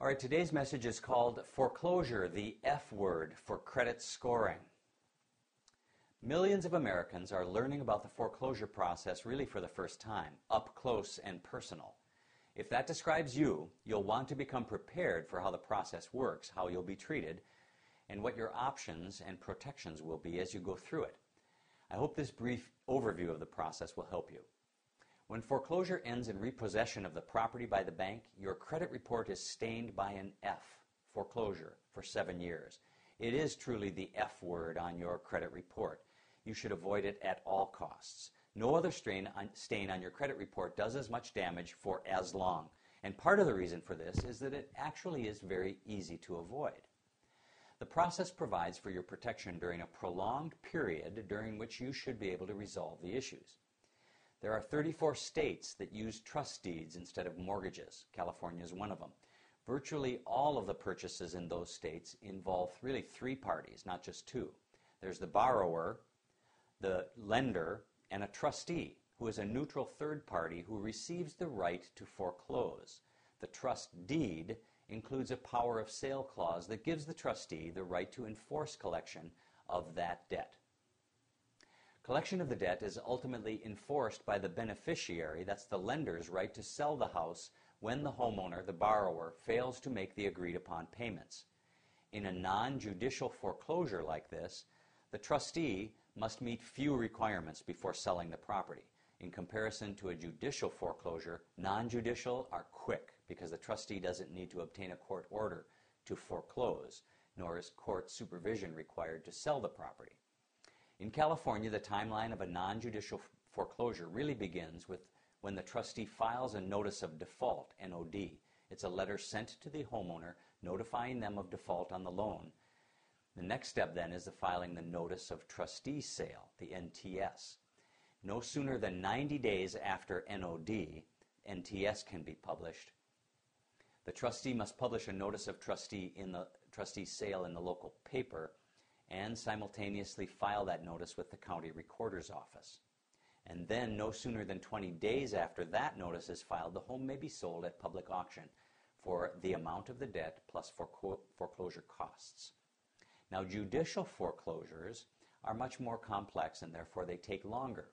All right, today's message is called Foreclosure, the F word for credit scoring. Millions of Americans are learning about the foreclosure process really for the first time, up close and personal. If that describes you, you'll want to become prepared for how the process works, how you'll be treated, and what your options and protections will be as you go through it. I hope this brief overview of the process will help you. When foreclosure ends in repossession of the property by the bank, your credit report is stained by an F, foreclosure, for 7 years. It is truly the F word on your credit report. You should avoid it at all costs. No other stain on your credit report does as much damage for as long. And part of the reason for this is that it actually is very easy to avoid. The process provides for your protection during a prolonged period during which you should be able to resolve the issues. There are 34 states that use trust deeds instead of mortgages. California is one of them. Virtually all of the purchases in those states involve really 3 parties, not just 2. There's the borrower, the lender, and a trustee, who is a neutral third party who receives the right to foreclose. The trust deed includes a power of sale clause that gives the trustee the right to enforce collection of that debt. Collection of the debt is ultimately enforced by the beneficiary, that's the lender's right to sell the house when the homeowner, the borrower, fails to make the agreed upon payments. In a non-judicial foreclosure like this, the trustee must meet few requirements before selling the property. In comparison to a judicial foreclosure, non-judicial are quick because the trustee doesn't need to obtain a court order to foreclose, nor is court supervision required to sell the property. In California, the timeline of a non-judicial foreclosure really begins with when the trustee files a notice of default, NOD. It's a letter sent to the homeowner notifying them of default on the loan. The next step then is filing the notice of trustee sale, the NTS. No sooner than 90 days after NOD, NTS can be published. The trustee must publish a notice of trustee sale in the local paper and simultaneously file that notice with the county recorder's office. And then no sooner than 20 days after that notice is filed, the home may be sold at public auction for the amount of the debt plus foreclosure costs. Now, judicial foreclosures are much more complex and therefore they take longer.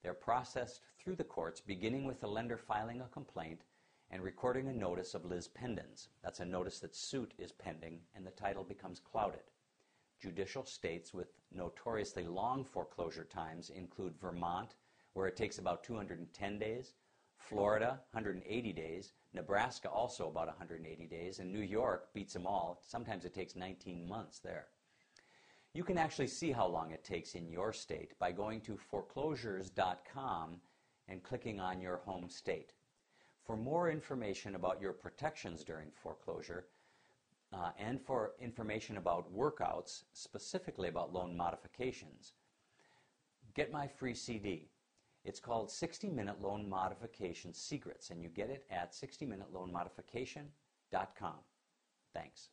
They're processed through the courts, beginning with the lender filing a complaint and recording a notice of lis pendens. That's a notice that suit is pending and the title becomes clouded. Judicial states with notoriously long foreclosure times include Vermont, where it takes about 210 days, Florida, 180 days, Nebraska also about 180 days, and New York beats them all. Sometimes it takes 19 months there. You can actually see how long it takes in your state by going to foreclosures.com and clicking on your home state. For more information about your protections during foreclosure, and for information about workouts, specifically about loan modifications, get my free CD. It's called 60-Minute Loan Modification Secrets, and you get it at 60minuteloanmodification.com. Thanks.